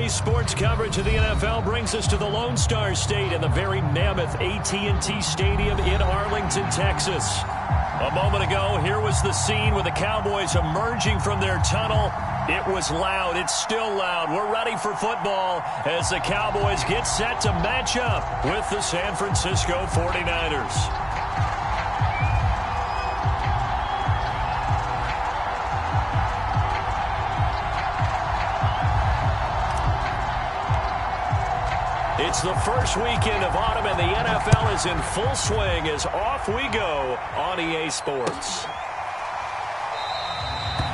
Today's sports coverage of the NFL brings us to the Lone Star State and the very mammoth AT&T Stadium in Arlington, Texas. A moment ago, here was the scene with the Cowboys emerging from their tunnel. It was loud. It's still loud. We're ready for football as the Cowboys get set to match up with the San Francisco 49ers. It's the first weekend of autumn, and the NFL is in full swing as off we go on EA Sports.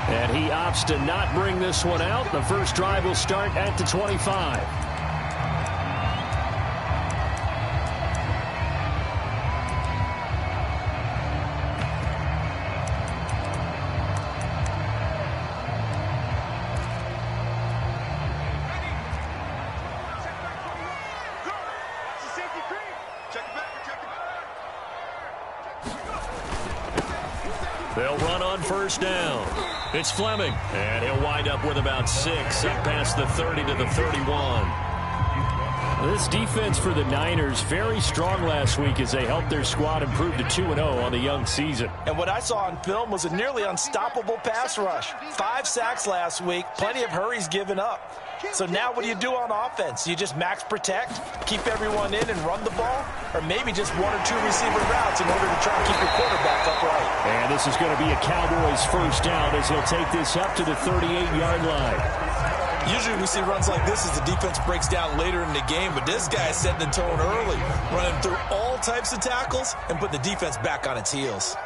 And he opts to not bring this one out. The first drive will start at the 25. They'll run on first down. It's Fleming, and he'll wind up with about 6 up past the 30 to the 31. This defense for the Niners, very strong last week as they helped their squad improve to 2-0 on the young season. And what I saw on film was a nearly unstoppable pass rush. 5 sacks last week, plenty of hurries given up. So now what do you do on offense? You just max protect, keep everyone in and run the ball, or maybe just 1 or 2 receiver routes in order to try and keep your quarterback upright. And this is going to be a Cowboys first down as he'll take this up to the 38-yard line. Usually we see runs like this as the defense breaks down later in the game, but this guy is setting the tone early, running through all types of tackles and put the defense back on its heels.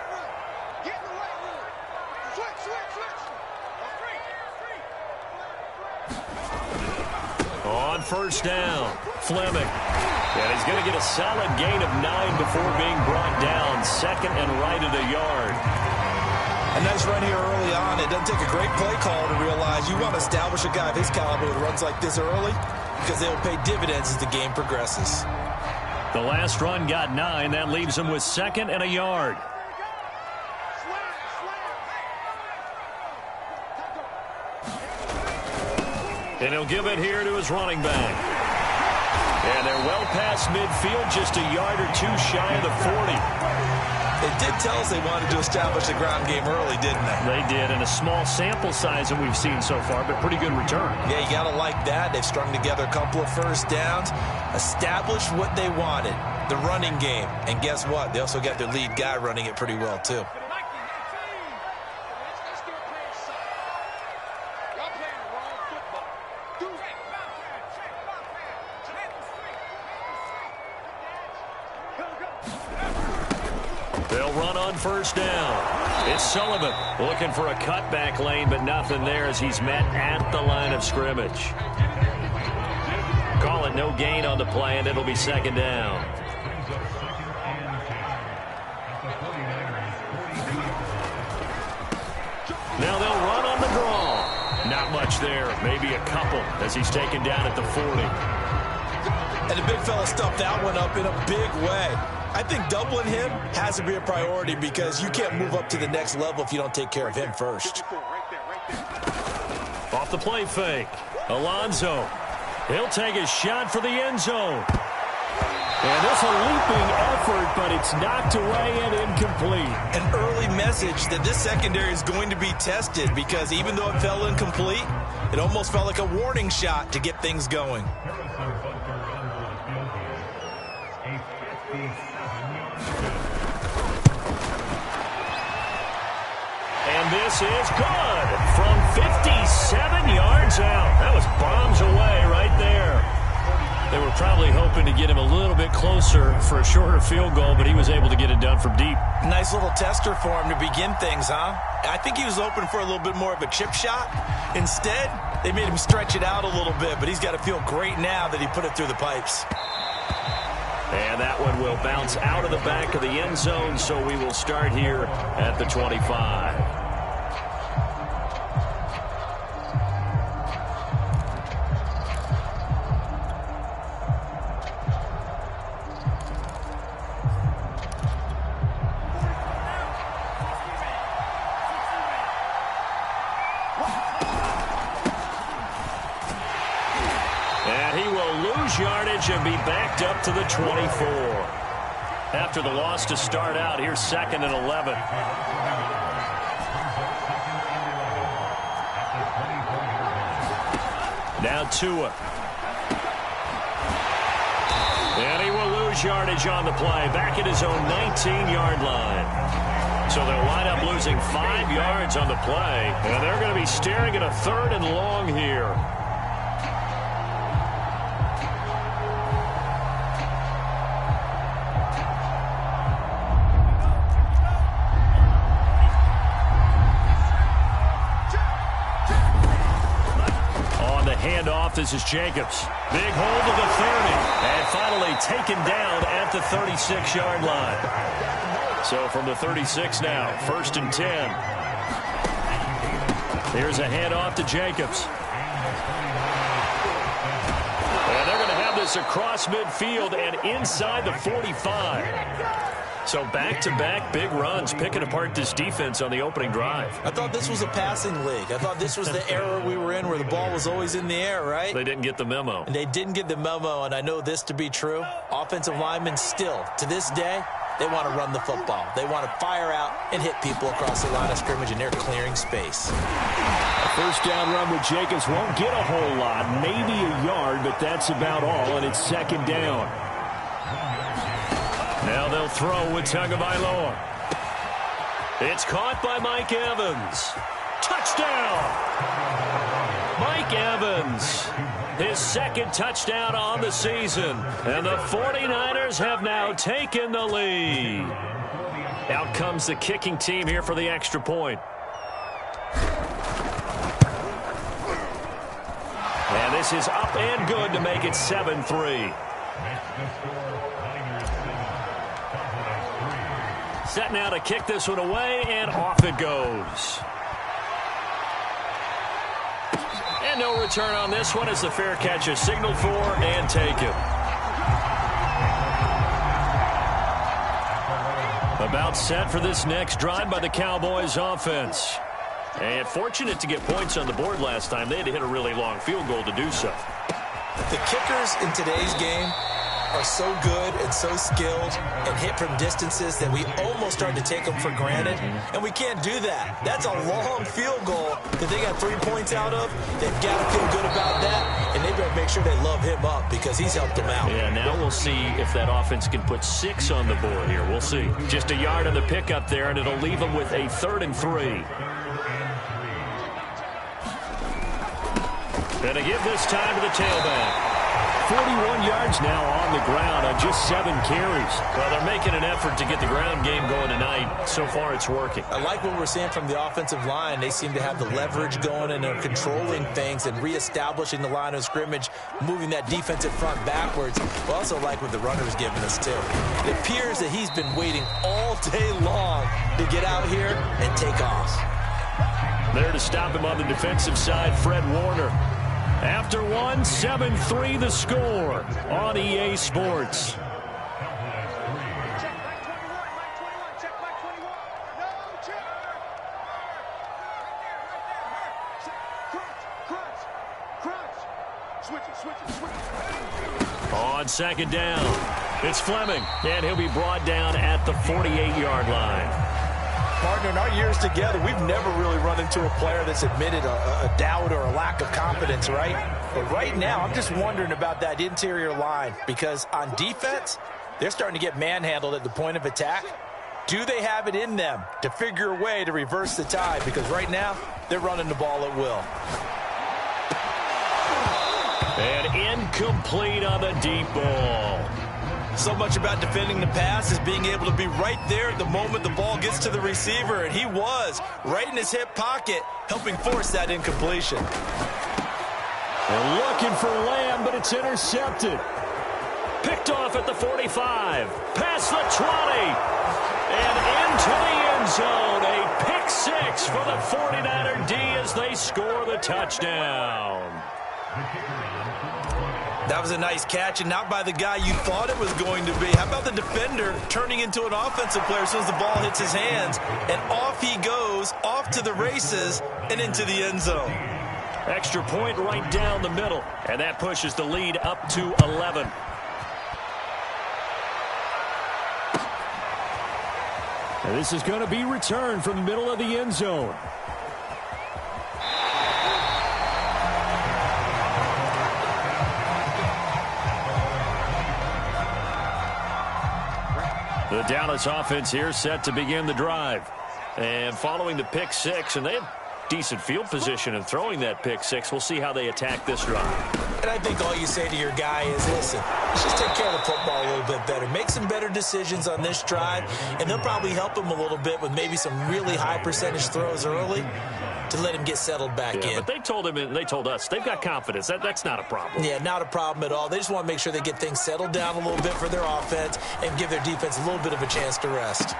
On first down, Fleming. And he's going to get a solid gain of 9 before being brought down. Second and right at a yard. A nice run here early on. It doesn't take a great play call to realize you want to establish a guy of his caliber who runs like this early because they will pay dividends as the game progresses. The last run got 9. That leaves him with 2nd and a yard. And he'll give it here to his running back. And they're well past midfield, just a yard or 2 shy of the 40. It did tell us they wanted to establish the ground game early, didn't they? They did, and a small sample size that we've seen so far, but pretty good return. Yeah, you got to like that. They've strung together a couple of first downs, established what they wanted, the running game. And guess what? They also got their lead guy running it pretty well, too. They'll run on first down. It's Sullivan looking for a cutback lane, but nothing there as he's met at the line of scrimmage. Call it no gain on the play, and it'll be 2nd down. Now they'll run on the draw. Not much there, maybe a couple as he's taken down at the 40. And the big fella stuffed that one up in a big way. I think doubling him has to be a priority because you can't move up to the next level if you don't take care of him first. Off the play fake. Alonso. He'll take a shot for the end zone. And this a leaping effort, but it's knocked away and incomplete. An early message that this secondary is going to be tested because even though it fell incomplete, it almost felt like a warning shot to get things going. And this is good from 57 yards out. That was bombs away right there. They were probably hoping to get him a little bit closer for a shorter field goal, but he was able to get it done from deep. Nice little tester for him to begin things, huh? I think he was open for a little bit more of a chip shot. Instead, they made him stretch it out a little bit, but he's got to feel great now that he put it through the pipes. And that one will bounce out of the back of the end zone, so we will start here at the 25. lose yardage and be backed up to the 24. After the loss to start out, here's 2nd and 11. Now Tua. And he will lose yardage on the play, back at his own 19-yard line. So they'll wind up losing 5 yards on the play, and they're going to be staring at a 3rd and long here. Handoff, this is Jacobs. Big hold of the 30. And finally taken down at the 36-yard line. So from the 36 now, 1st and 10. Here's a handoff to Jacobs. And they're going to have this across midfield and inside the 45. So back-to-back big runs, picking apart this defense on the opening drive. I thought this was a passing league. I thought this was the era we were in where the ball was always in the air, right? They didn't get the memo. And they didn't get the memo, and I know this to be true. Offensive linemen still, to this day, they want to run the football. They want to fire out and hit people across the line of scrimmage, and they're clearing space. A first down run with Jacobs won't get a whole lot, maybe a yard, but that's about all, and it's 2nd down. Now they'll throw with Tagovailoa. It's caught by Mike Evans. Touchdown! Mike Evans, his 2nd touchdown on the season. And the 49ers have now taken the lead. Out comes the kicking team here for the extra point. And this is up and good to make it 7-3. Set now to kick this one away, and off it goes. And no return on this one as the fair catch is signaled for and taken. About set for this next drive by the Cowboys offense. And fortunate to get points on the board last time. They had to hit a really long field goal to do so. The kickers in today's game are so good and so skilled and hit from distances that we almost start to take them for granted, and we can't do that. That's a long field goal that they got 3 points out of. They've got to feel good about that, and they better make sure they love him up because he's helped them out. Yeah, now we'll see if that offense can put 6 on the board here. We'll see. Just a yard on the pickup there, and it'll leave them with a 3rd and 3. And to give this time to the tailback. 41 yards now on the ground on just 7 carries. Well, they're making an effort to get the ground game going tonight. So far, it's working. I like what we're seeing from the offensive line. They seem to have the leverage going, and they're controlling things and reestablishing the line of scrimmage, moving that defensive front backwards. We also like what the runner's giving us, too. It appears that he's been waiting all day long to get out here and take off. There to stop him on the defensive side, Fred Warner. After one, 7-3 the score on EA Sports. On 2nd down, it's Fleming, and he'll be brought down at the 48-yard line. Partner, in our years together, we've never really run into a player that's admitted a doubt or a lack of confidence, right? But right now, I'm just wondering about that interior line because on defense, they're starting to get manhandled at the point of attack. Do they have it in them to figure a way to reverse the tide? Because right now, they're running the ball at will. And incomplete on the deep ball. So much about defending the pass is being able to be right there at the moment the ball gets to the receiver, and he was right in his hip pocket, helping force that incompletion. They're looking for Lamb, but it's intercepted. Picked off at the 45, past the 20, and into the end zone. A pick 6 for the 49er D as they score the touchdown. That was a nice catch, and not by the guy you thought it was going to be. How about the defender turning into an offensive player as soon as the ball hits his hands, and off he goes, off to the races, and into the end zone. Extra point right down the middle. And that pushes the lead up to 11. And this is going to be returned from the middle of the end zone. The Dallas offense here set to begin the drive. And following the pick six, and they have decent field position in throwing that pick six. We'll see how they attack this drive. And I think all you say to your guy is, listen, let's just take care of the football a little bit better. Make some better decisions on this drive, and they'll probably help him a little bit with maybe some really high percentage throws early to let him get settled back in. But they told him and they told us they've got confidence. That's not a problem. Yeah, not a problem at all. They just want to make sure they get things settled down a little bit for their offense and give their defense a little bit of a chance to rest.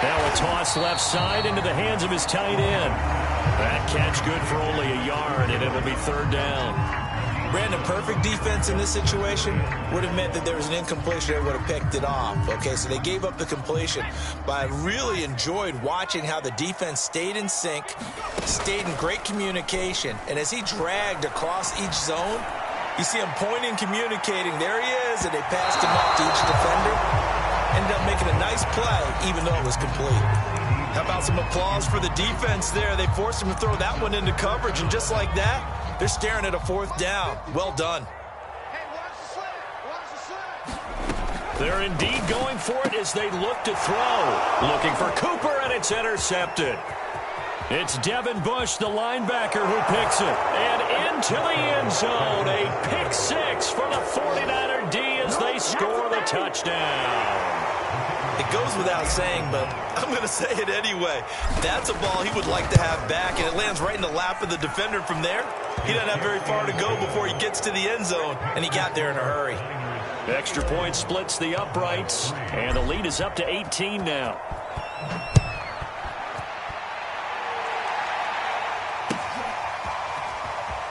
Now a toss left side into the hands of his tight end. That catch good for only a yard, and it'll be third down. Brandon, perfect defense in this situation would have meant that there was an incompletion that would have picked it off. Okay, so they gave up the completion. But I really enjoyed watching how the defense stayed in sync, stayed in great communication, and as he dragged across each zone, you see him pointing, communicating. There he is, and they passed him off to each defender. Ended up making a nice play, even though it was complete. How about some applause for the defense there? They forced him to throw that one into coverage, and just like that, they're staring at a fourth down. Well done. They're indeed going for it as they look to throw. Looking for Cooper, and it's intercepted. It's Devin Bush, the linebacker, who picks it. And into the end zone, a pick six for the 49er D as they score the touchdown. It goes without saying, but I'm going to say it anyway. That's a ball he would like to have back, and it lands right in the lap of the defender from there. He doesn't have very far to go before he gets to the end zone, and he got there in a hurry. Extra point splits the uprights, and the lead is up to 18 now.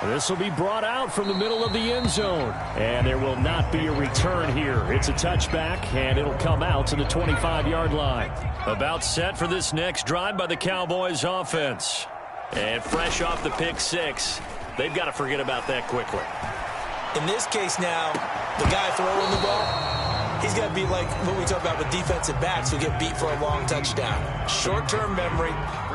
This will be brought out from the middle of the end zone. And there will not be a return here. It's a touchback, and it'll come out to the 25-yard line. About set for this next drive by the Cowboys offense. And fresh off the pick six, they've got to forget about that quickly. In this case now, the guy throwing the ball, he's got to be like what we talk about with defensive backs who get beat for a long touchdown. Short-term memory,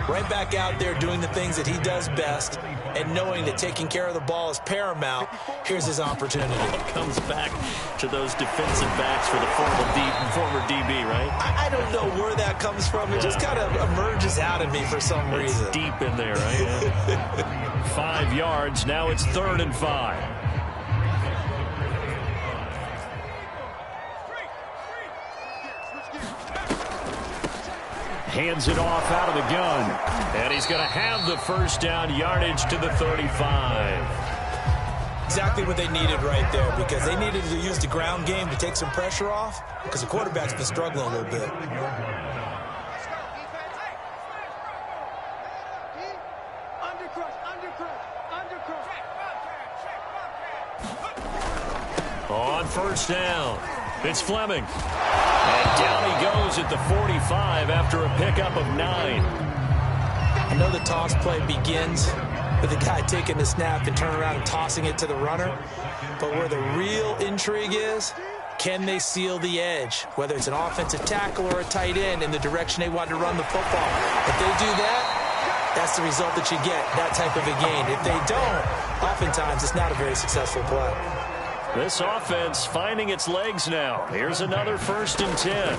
right back out there doing the things that he does best, and knowing that taking care of the ball is paramount. Here's his opportunity. Comes back to those defensive backs for the former DB, right? I don't know where that comes from. It just kind of emerges out of me for some reason. It's deep in there, right? 5 yards. Now it's 3rd and 5. Hands it off out of the gun. And he's going to have the first down, yardage to the 35. Exactly what they needed right there, because they needed to use the ground game to take some pressure off, because the quarterback's been struggling a little bit. On first down, it's Fleming. And down he goes at the 45 after a pickup of 9. I know the toss play begins with the guy taking the snap and turning around and tossing it to the runner. But where the real intrigue is, can they seal the edge? Whether it's an offensive tackle or a tight end in the direction they want to run the football. If they do that, that's the result that you get, that type of a gain. If they don't, oftentimes it's not a very successful play. This offense finding its legs now. Here's another 1st and 10.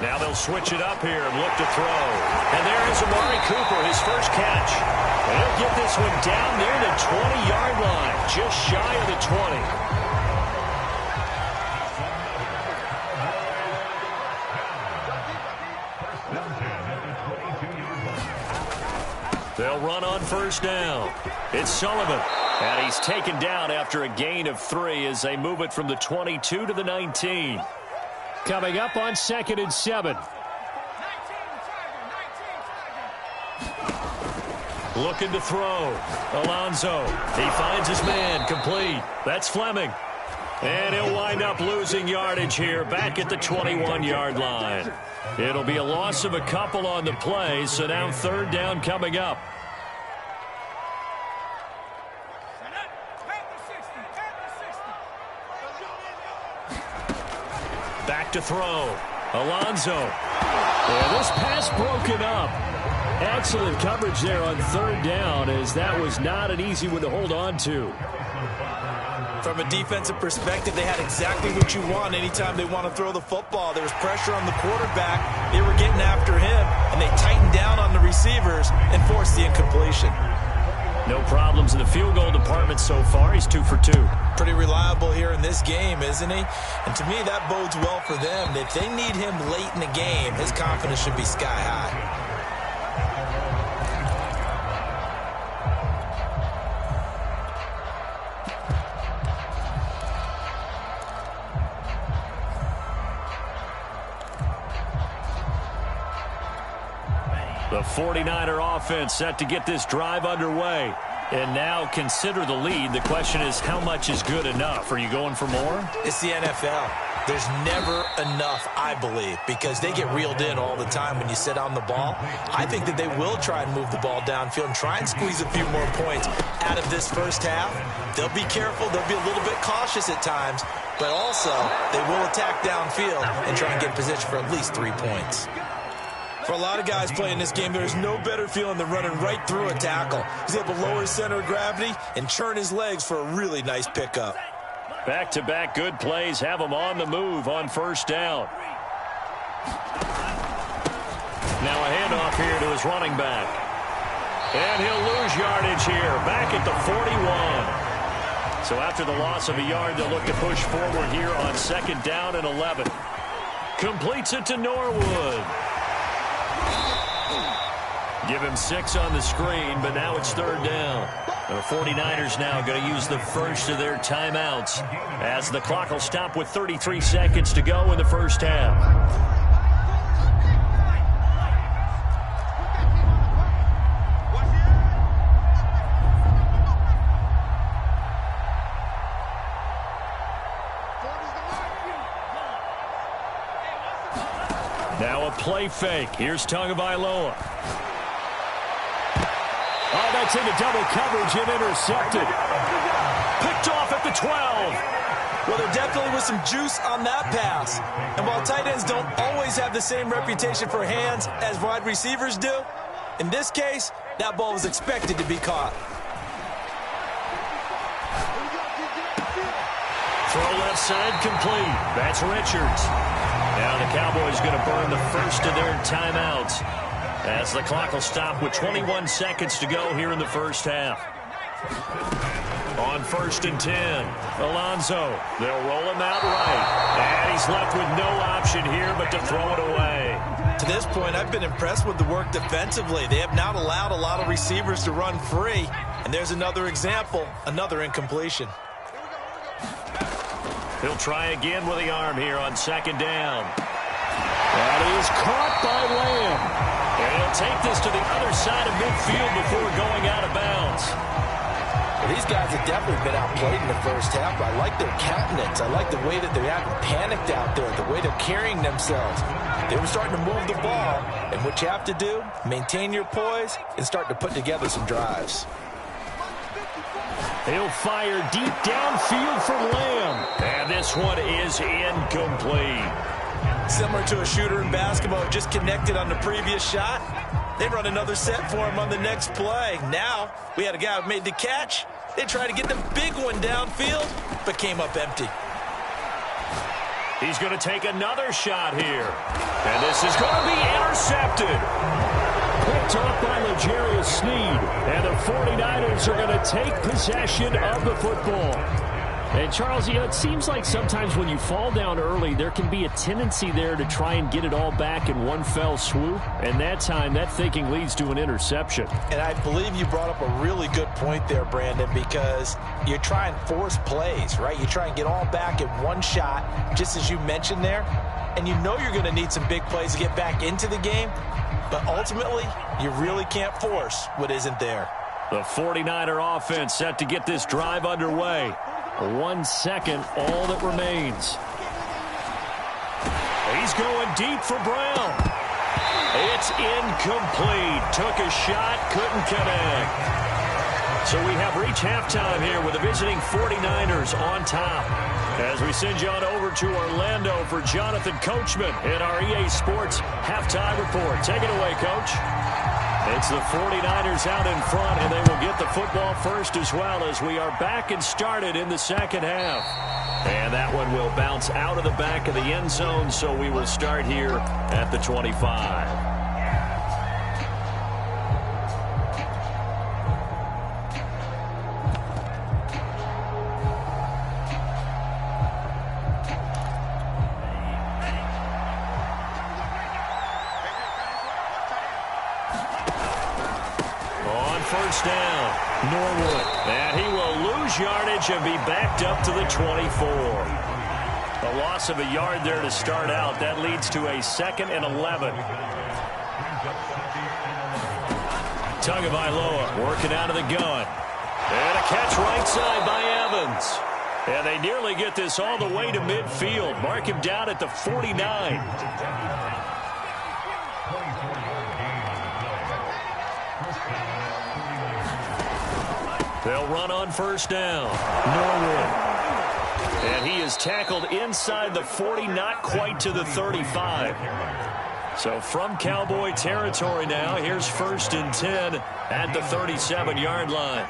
Now they'll switch it up here and look to throw. And there is Amari Cooper, his first catch. And he'll get this one down near the 20-yard line, just shy of the 20. They'll run on first down. It's Sullivan. And he's taken down after a gain of 3 as they move it from the 22 to the 19. Coming up on 2nd and 7. Looking to throw. Alonso. He finds his man. Complete. That's Fleming. And he'll wind up losing yardage here back at the 21-yard line. It'll be a loss of a couple on the play, so now 3rd down coming up. Back to throw. Alonso. And this pass broken up. Excellent coverage there on third down, as that was not an easy one to hold on to. From a defensive perspective, they had exactly what you want anytime they want to throw the football. There was pressure on the quarterback. They were getting after him, and they tightened down on the receivers and forced the incompletion. No problems in the field goal department so far. He's 2 for 2. Pretty reliable here in this game, isn't he? And to me, that bodes well for them. If they need him late in the game, his confidence should be sky high. The 49er offense set to get this drive underway. And now consider the lead. The question is, how much is good enough? Are you going for more? It's the NFL. There's never enough, I believe, because they get reeled in all the time when you sit on the ball. I think that they will try and move the ball downfield and try and squeeze a few more points out of this first half. They'll be careful. They'll be a little bit cautious at times, but also they will attack downfield and try and get in position for at least 3 points. For a lot of guys playing this game, there's no better feeling than running right through a tackle. He's able to lower his center of gravity and churn his legs for a really nice pickup. Back-to-back good plays have him on the move on first down. Now a handoff here to his running back. And he'll lose yardage here, back at the 41. So after the loss of a yard, they'll look to push forward here on second down and 11. Completes it to Norwood. Give him 6 on the screen, but now it's third down. The 49ers now going to use the first of their timeouts as the clock will stop with 33 seconds to go in the first half. Now a play fake. Here's Tagovailoa. Oh, that's into double coverage and intercepted. Picked off at the 12. Well, there definitely was some juice on that pass. And while tight ends don't always have the same reputation for hands as wide receivers do, in this case, that ball was expected to be caught. Throw left side complete. That's Richards. Now the Cowboys going to burn the first of their timeouts as the clock will stop with 21 seconds to go here in the first half. On first and 10, Alonso. They'll roll him out right. And he's left with no option here but to throw it away. To this point, I've been impressed with the work defensively. They have not allowed a lot of receivers to run free. And there's another example, another incompletion. He'll try again with the arm here on second down. That is caught by Lamb. And he'll take this to the other side of midfield before going out of bounds. Well, these guys have definitely been outplayed in the first half. I like their countenance. I like the way that they haven't panicked out there, the way they're carrying themselves. They were starting to move the ball, and what you have to do, maintain your poise and start to put together some drives. He'll fire deep downfield from Lamb. And this one is incomplete. Similar to a shooter in basketball, just connected on the previous shot. They run another set for him on the next play. Now, we had a guy who made the catch. They tried to get the big one downfield, but came up empty. He's going to take another shot here. And this is going to be intercepted. Picked up by L'Jarius Sneed. And the 49ers are going to take possession of the football. And, Charles, you know, it seems like sometimes when you fall down early, there can be a tendency there to try and get it all back in one fell swoop. And that time, that thinking leads to an interception. And I believe you brought up a really good point there, Brandon, because you try and force plays, right? You try and get all back in one shot, just as you mentioned there. And you know you're going to need some big plays to get back into the game. But ultimately, you really can't force what isn't there. The 49er offense set to get this drive underway. 1 second, all that remains. He's going deep for Brown. It's incomplete. Took a shot, couldn't connect. So we have reached halftime here with the visiting 49ers on top. As we send you on over to Orlando for Jonathan Coachman in our EA Sports Halftime Report. Take it away, Coach. It's the 49ers out in front, and they will get the football first as well as we are back and started in the second half. And that one will bounce out of the back of the end zone, so we will start here at the 25. First down, Norwood. And he will lose yardage and be backed up to the 24. A loss of a yard there to start out. That leads to a 2nd and 11. Tagovailoa working out of the gun. And a catch right side by Evans. And they nearly get this all the way to midfield. Mark him down at the 49. They'll run on first down. Norwood. And he is tackled inside the 40, not quite to the 35. So from Cowboy territory now, here's 1st and 10 at the 37-yard line.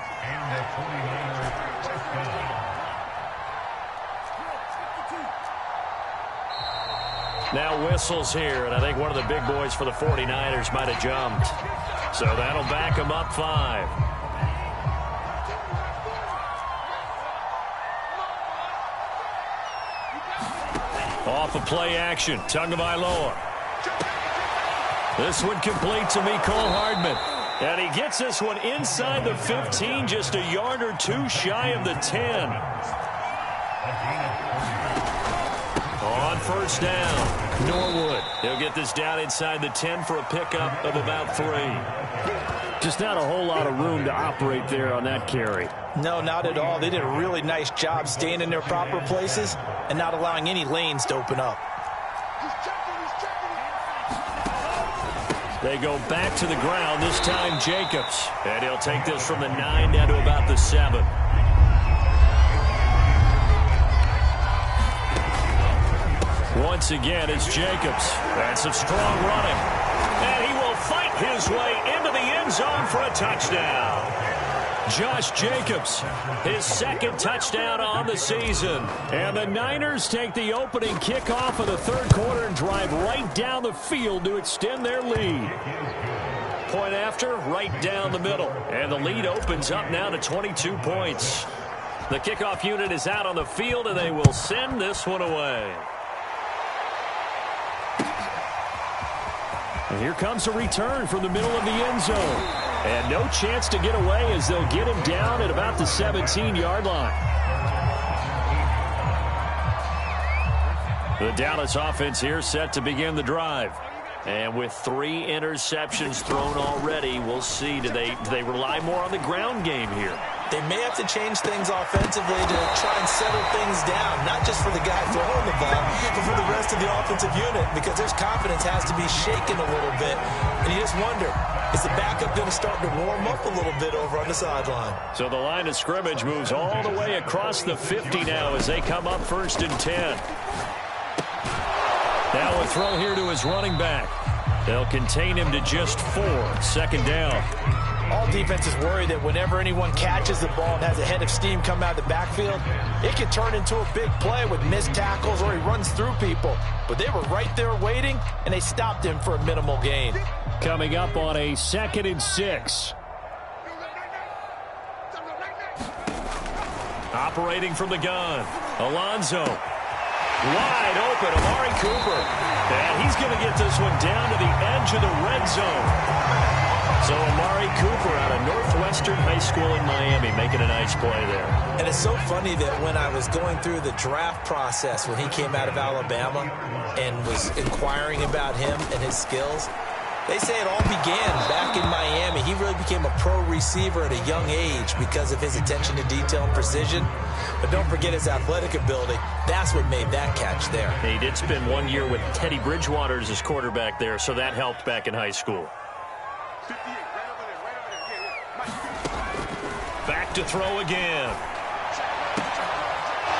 Now whistles here, and I think one of the big boys for the 49ers might have jumped. So that'll back him up 5. Off of play action, Tagovailoa. This one complete to Mecole Hardman. And he gets this one inside the 15, just a yard or two shy of the 10. On first down, Norwood. He'll get this down inside the 10 for a pickup of about 3. Just not a whole lot of room to operate there on that carry. No, not at all. They did a really nice job staying in their proper places and not allowing any lanes to open up. They go back to the ground, this time Jacobs. And he'll take this from the 9 down to about the 7. Once again, it's Jacobs. That's some strong running. And he will fight his way into the end zone for a touchdown. Josh Jacobs, his 2nd touchdown on the season. And the Niners take the opening kickoff of the 3rd quarter and drive right down the field to extend their lead. Point after, right down the middle. And the lead opens up now to 22 points. The kickoff unit is out on the field, and they will send this one away. And here comes a return from the middle of the end zone. And no chance to get away as they'll get him down at about the 17-yard line. The Dallas offense here set to begin the drive. And with 3 interceptions thrown already, we'll see. Do they rely more on the ground game here? They may have to change things offensively to try and settle things down, not just for the guy throwing the ball, but for the rest of the offensive unit, because their confidence has to be shaken a little bit. And you just wonder, is the backup going to start to warm up a little bit over on the sideline? So the line of scrimmage moves all the way across the 50 now as they come up 1st and 10. Now a throw here to his running back. They'll contain him to just 4. 2nd down. All defenses worry that whenever anyone catches the ball and has a head of steam come out of the backfield, it can turn into a big play with missed tackles or he runs through people. But they were right there waiting, and they stopped him for a minimal gain. Coming up on a 2nd and 6. Operating from the gun, Alonzo. Wide open, Amari Cooper. And he's going to get this one down to the edge of the red zone. So Amari Cooper out of Northwestern High School in Miami making a nice play there. And it's so funny that when I was going through the draft process when he came out of Alabama and was inquiring about him and his skills, they say it all began back in Miami. He really became a pro receiver at a young age because of his attention to detail and precision. But don't forget his athletic ability. That's what made that catch there. He did spend 1 year with Teddy Bridgewater as his quarterback there, so that helped back in high school. Back to throw again.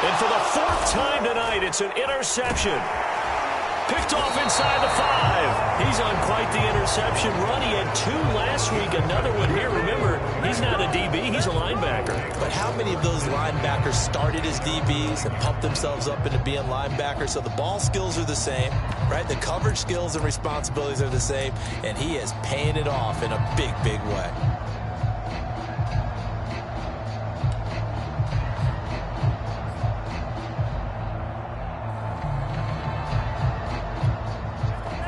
And for the fourth time tonight, it's an interception. Picked off inside the 5. He's on quite the interception run. He had 2 last week, another one here. Remember, he's not a DB, he's a linebacker. But how many of those linebackers started as DBs and pumped themselves up into being linebackers? So the ball skills are the same, right? The coverage skills and responsibilities are the same, and he is paying it off in a big, big way.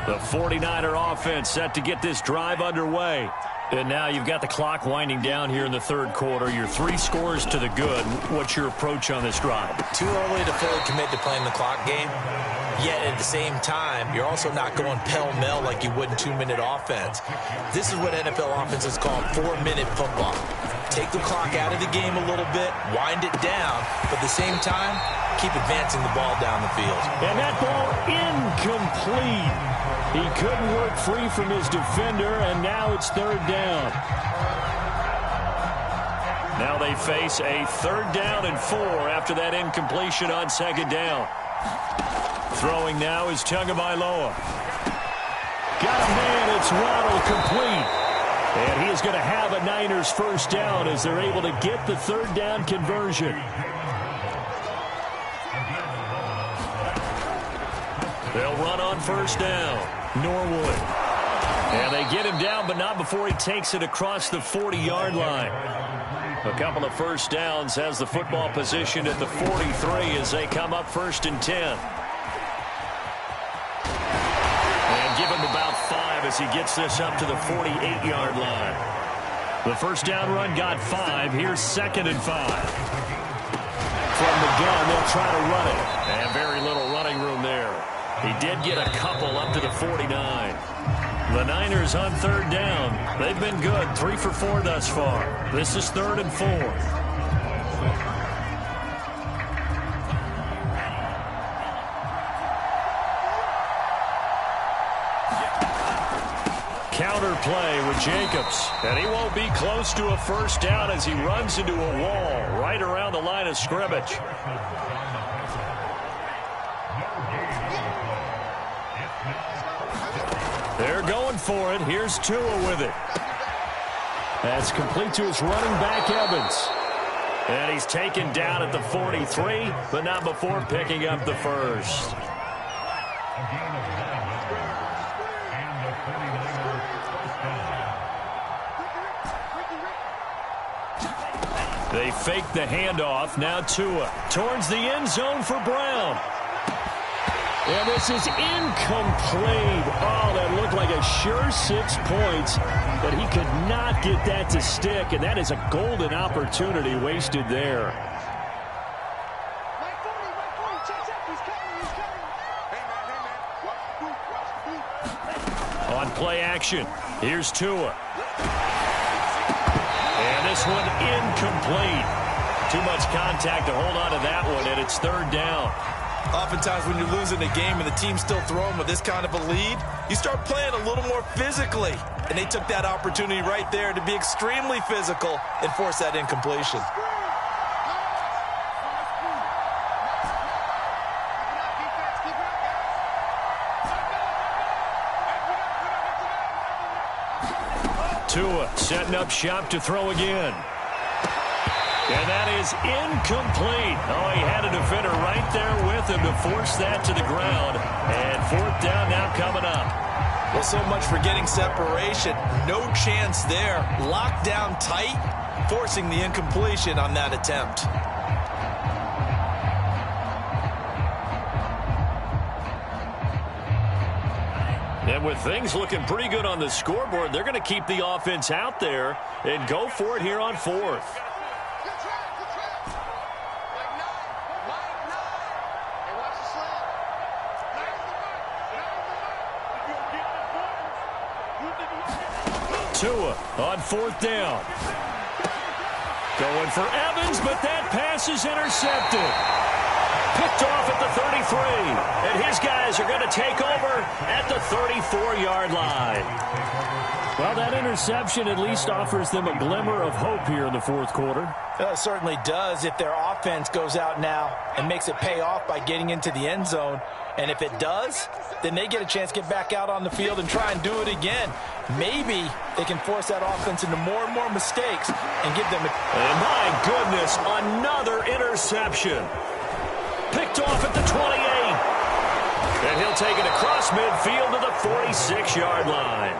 The 49er offense set to get this drive underway. And now you've got the clock winding down here in the third quarter. Your 3 scores to the good. What's your approach on this drive? Too early to fully commit to playing the clock game. Yet at the same time, you're also not going pell-mell like you would in 2-minute offense. This is what NFL offenses call 4-minute football. Take the clock out of the game a little bit, wind it down, but at the same time, keep advancing the ball down the field. And that ball incomplete. He couldn't work free from his defender, and now it's third down. Now they face a 3rd down and 4 after that incompletion on 2nd down. Throwing now is Tagovailoa. Got a man, it's Waddle, complete. And he is going to have a Niners first down as they're able to get the 3rd down conversion. They'll run on first down. Norwood. And they get him down, but not before he takes it across the 40-yard line. A couple of first downs has the football position at the 43 as they come up 1st and 10. And give him about 5 as he gets this up to the 48-yard line. The first down run got 5. Here's 2nd and 5. From the gun, they'll try to run it. And very little running room there. He did get a couple up to the 49. The Niners on 3rd down. They've been good, 3 for 4 thus far. This is 3rd and 4. Counter play with Jacobs. And he won't be close to a first down as he runs into a wall right around the line of scrimmage. They're going for it. Here's Tua with it. That's complete to his running back, Evans. And he's taken down at the 43, but not before picking up the first. They fake the handoff. Now Tua towards the end zone for Brown. And this is incomplete. Oh, that looked like a sure 6 points, but he could not get that to stick, and that is a golden opportunity wasted there. On play action, here's Tua. And this one incomplete. Too much contact to hold on to that one, and it's 3rd down. Oftentimes when you're losing a game and the team's still throwing with this kind of a lead, you start playing a little more physically. And they took that opportunity right there to be extremely physical and force that incompletion. Tua setting up shop to throw again. And that is incomplete. Oh, he had a defender right there with him to force that to the ground. And 4th down now coming up. Well, so much for getting separation. No chance there. Locked down tight, forcing the incompletion on that attempt. And with things looking pretty good on the scoreboard, they're going to keep the offense out there and go for it here on 4th. Tua on 4th down. Going for Evans, but that pass is intercepted. Picked off at the And his guys are going to take over at the 34-yard line. Well, that interception at least offers them a glimmer of hope here in the fourth quarter. It certainly does if their offense goes out now and makes it pay off by getting into the end zone. And if it does, then they get a chance to get back out on the field and try and do it again. Maybe they can force that offense into more and more mistakes and give them a... And my goodness, another interception. Picked off at the 28. And he'll take it across midfield to the 46-yard line.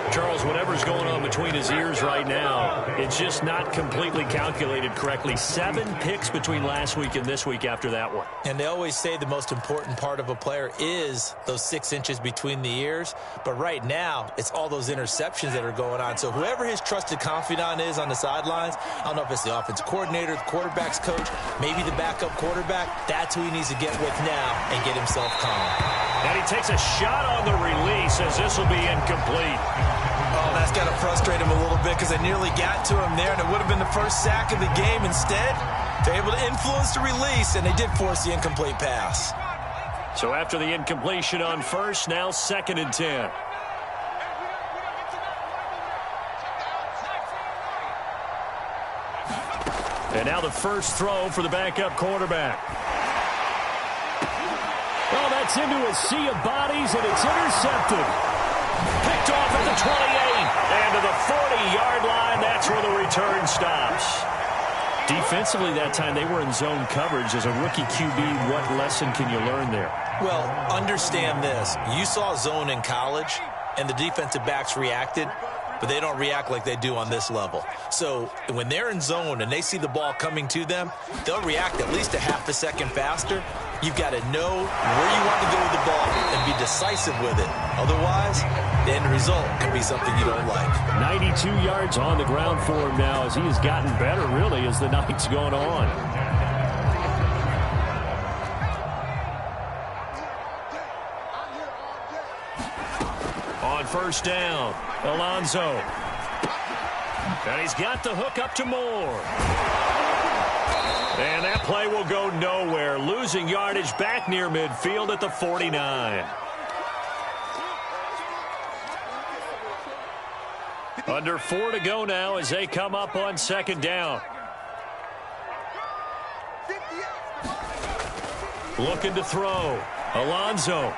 Charles, whatever's going on between his ears right now, it's just not completely calculated correctly. 7 picks between last week and this week after that one. And they always say the most important part of a player is those 6 inches between the ears. But right now, it's all those interceptions that are going on. So whoever his trusted confidant is on the sidelines, I don't know if it's the offensive coordinator, the quarterback's coach, maybe the backup quarterback, that's who he needs to get with now and get himself calm. And he takes a shot on the release as this will be incomplete. Oh, that's got to frustrate him a little bit because they nearly got to him there, and it would have been the first sack of the game. Instead, they're able to influence the release, and they did force the incomplete pass. So after the incompletion on first, now 2nd and 10. And now the first throw for the backup quarterback. Well, that's into a sea of bodies, and it's intercepted. Picked off at the 28. And to the 40-yard line, that's where the return stops. Defensively that time, they were in zone coverage. As a rookie QB, what lesson can you learn there? Well, understand this. You saw zone in college, and the defensive backs reacted, but they don't react like they do on this level. So when they're in zone and they see the ball coming to them, they'll react at least a half a second faster. You've got to know where you want to go with the ball and be decisive with it. Otherwise, the end result can be something you don't like. 92 yards on the ground for him now as he has gotten better, really, as the night's gone on. On first down, Alonso. And he's got the hook up to Moore. And that play will go nowhere. Losing yardage back near midfield at the 49. Under 4 to go now as they come up on 2nd down. Looking to throw. Alonso.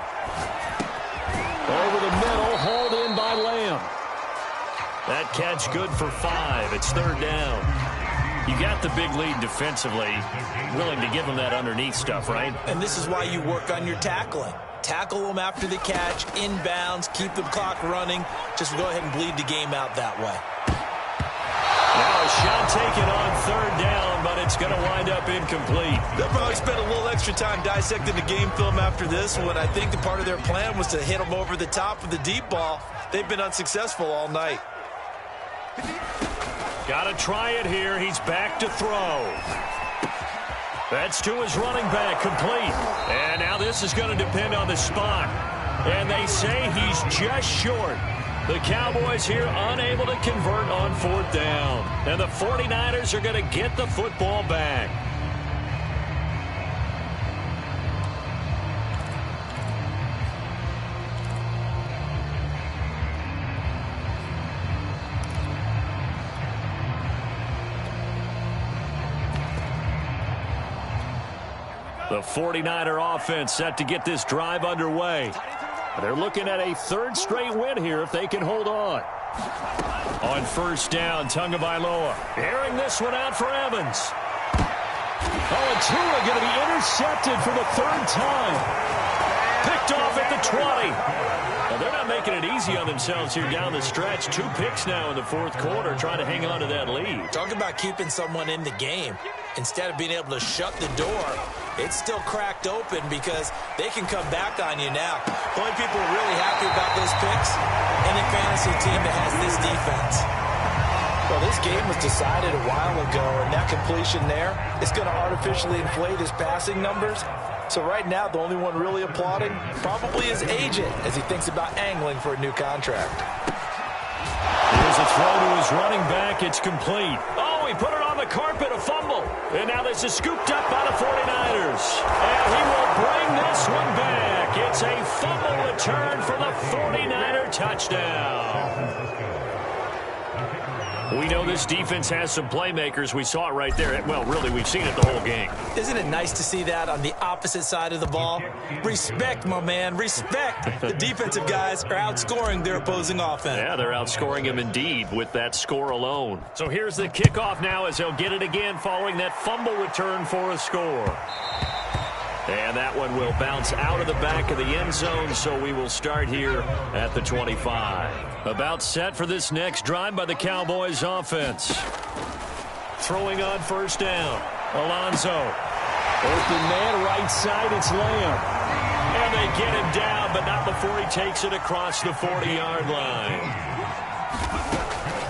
Over the middle, hauled in by Lamb. That catch good for 5. It's 3rd down. You got the big lead defensively, willing to give them that underneath stuff, right? And this is why you work on your tackling. Tackle them after the catch, inbounds, keep the clock running. Just go ahead and bleed the game out that way. Now a shot taken on 3rd down, but it's going to wind up incomplete. They'll probably spend a little extra time dissecting the game film after this one. I think the part of their plan was to hit them over the top with the deep ball. They've been unsuccessful all night. Got to try it here. He's back to throw. That's to his running back, complete. And now this is going to depend on the spot. And they say he's just short. The Cowboys here unable to convert on 4th down. And the 49ers are going to get the football back. The 49er offense set to get this drive underway. They're looking at a 3rd straight win here if they can hold on. On first down, Tagovailoa airing this one out for Evans. Oh, and Tua going to be intercepted for the 3rd time. Picked off at the 20. Well, they're not making it easy on themselves here down the stretch. 2 picks now in the 4th quarter, trying to hang on to that lead. Talk about keeping someone in the game. Instead of being able to shut the door, it's still cracked open because they can come back on you now. The only people really happy about those picks, any fantasy team that has this defense. Well, this game was decided a while ago, and that completion there is going to artificially inflate his passing numbers. So right now, the only one really applauding probably his agent as he thinks about angling for a new contract. Here's a throw to his running back. It's complete. Oh, he put it on the carpet, a fumble. And now this is scooped up by the 49ers. And he will bring one back. It's a fumble return for the 49er touchdown. We know this defense has some playmakers. We saw it right there. Well, really, we've seen it the whole game. Isn't it nice to see that on the opposite side of the ball? Respect, my man, respect. The defensive guys are outscoring their opposing offense. Yeah, they're outscoring him indeed with that score alone. So here's the kickoff now as they'll get it again following that fumble return for a score. And that one will bounce out of the back of the end zone, so we will start here at the 25. About set for this next drive by the Cowboys offense. Throwing on first down. Alonso. Open man, right side, it's Lamb. And they get him down, but not before he takes it across the 40-yard line.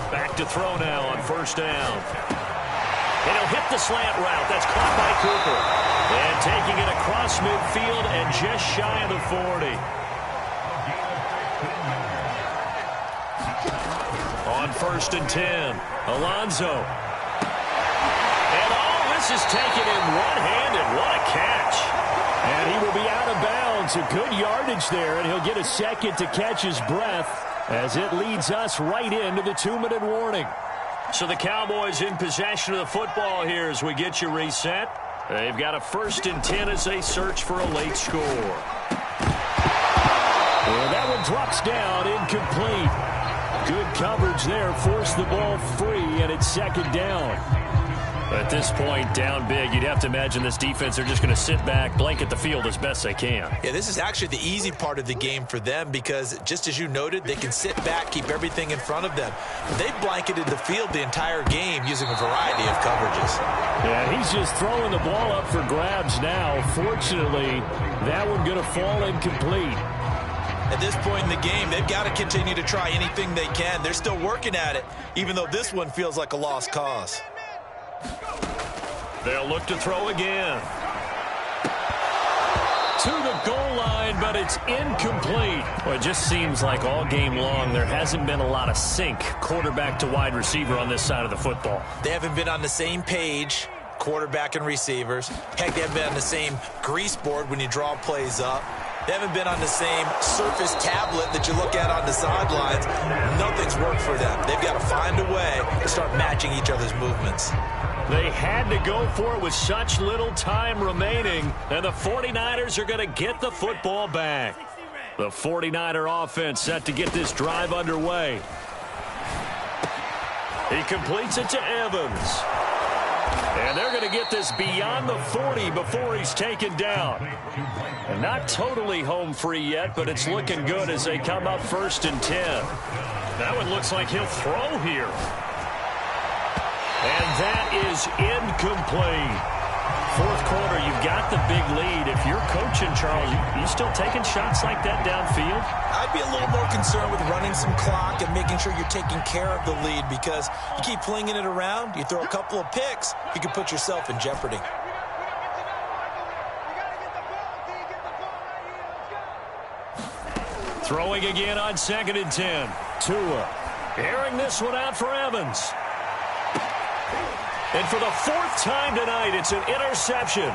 Back to throw now on first down. And he'll hit the slant route. That's caught by Cooper. And taking it across midfield and just shy of the 40. On first and 10, Alonso. And all this is taken in one-handed. What a catch. And he will be out of bounds. A good yardage there, and he'll get a second to catch his breath as it leads us right into the 2-minute warning. So the Cowboys in possession of the football here as we get you reset. They've got a first and 10 as they search for a late score. And that one drops down, incomplete. Good coverage there, forced the ball free, and it's second down. At this point, down big, you'd have to imagine this defense are just going to sit back, blanket the field as best they can. Yeah, this is actually the easy part of the game for them because, just as you noted, they can sit back, keep everything in front of them. They've blanketed the field the entire game using a variety of coverages. Yeah, he's just throwing the ball up for grabs now. Fortunately, that one going to fall incomplete. At this point in the game, they've got to continue to try anything they can. They're still working at it, even though this one feels like a lost cause. They'll look to throw again. To the goal line, but it's incomplete. Well, it just seems like all game long there hasn't been a lot of sync quarterback to wide receiver on this side of the football. They haven't been on the same page, quarterback and receivers. Heck, they haven't been on the same grease board when you draw plays up. They haven't been on the same Surface tablet that you look at on the sidelines. Nothing's worked for them. They've got to find a way to start matching each other's movements. They had to go for it with such little time remaining, and the 49ers are going to get the football back. The 49er offense set to get this drive underway. He completes it to Evans. And they're going to get this beyond the 40 before he's taken down. And not totally home free yet, but it's looking good as they come up first and 10. That one looks like he'll throw here. And that is incomplete. Fourth quarter, you've got the big lead. If you're coaching, Charles, you still taking shots like that downfield? I'd be a little more concerned with running some clock and making sure you're taking care of the lead because you keep flinging it around, you throw a couple of picks, you can put yourself in jeopardy. Throwing again on second and 10. Tua airing this one out for Evans. And for the fourth time tonight, it's an interception.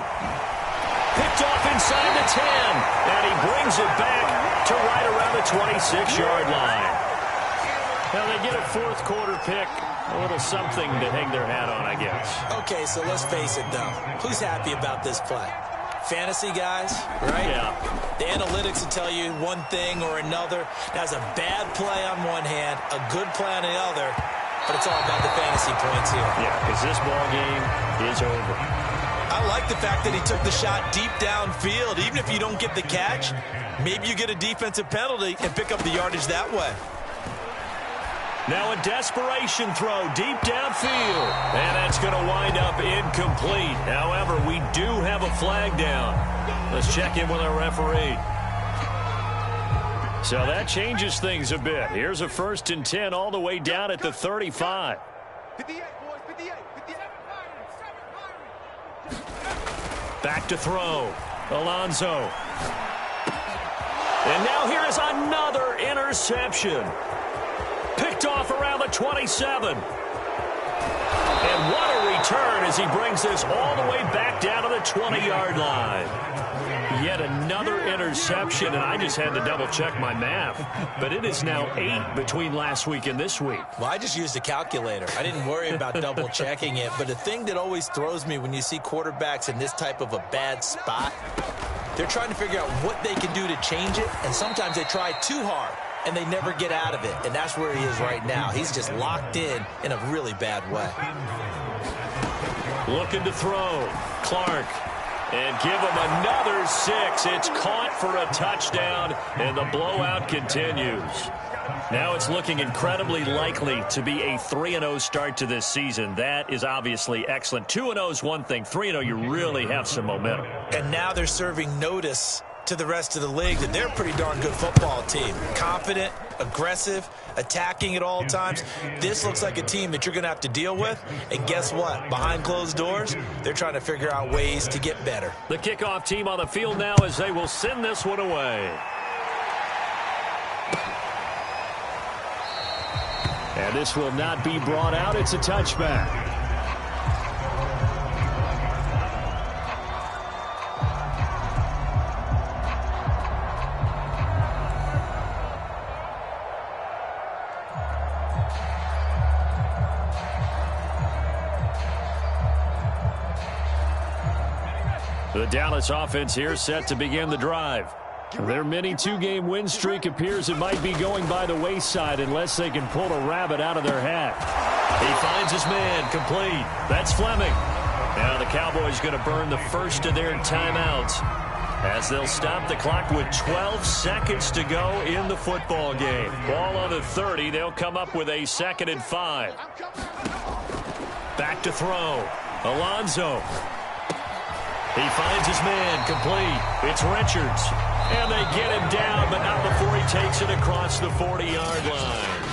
Picked off inside the 10. And he brings it back to right around the 26-yard line. Now they get a fourth quarter pick. A little something to hang their hat on, I guess. Okay, so let's face it, though. Who's happy about this play? Fantasy guys, right? Yeah. The analytics will tell you one thing or another. That's a bad play on one hand, a good play on the other. But it's all about the fantasy points here. Yeah, because this ball game is over. I like the fact that he took the shot deep downfield. Even if you don't get the catch, maybe you get a defensive penalty and pick up the yardage that way. Now a desperation throw deep downfield. And that's going to wind up incomplete. However, we do have a flag down. Let's check in with our referee. So that changes things a bit. Here's a first and 10 all the way down at the 35. Back to throw. Alonso. And now here is another interception. Picked off around the 27. And what a return as he brings this all the way back down to the 20-yard line. Yet another interception, and I just had to double-check my math. But it is now 8 between last week and this week. Well, I just used a calculator. I didn't worry about double-checking it. But the thing that always throws me when you see quarterbacks in this type of a bad spot, they're trying to figure out what they can do to change it, and sometimes they try too hard, and they never get out of it. And that's where he is right now. He's just locked in a really bad way. Looking to throw. Clark. And give him another 6. It's caught for a touchdown, and the blowout continues. Now it's looking incredibly likely to be a 3-0 start to this season. That is obviously excellent. 2-0 is one thing. 3-0, you really have some momentum. And now they're serving notice to the rest of the league that they're a pretty darn good football team. Confident, aggressive, attacking at all times. This looks like a team that you're going to have to deal with. And guess what? Behind closed doors, they're trying to figure out ways to get better. The kickoff team on the field now as they will send this one away. And this will not be brought out. It's a touchback. The Dallas offense here set to begin the drive. Their mini two-game win streak appears it might be going by the wayside unless they can pull a rabbit out of their hat. He finds his man, complete. That's Fleming. Now the Cowboys going to burn the first of their timeouts as they'll stop the clock with 12 seconds to go in the football game. Ball on the 30. They'll come up with a 2nd and 5. Back to throw. Alonso. He finds his man, complete. It's Richards. And they get him down, but not before he takes it across the 40-yard line.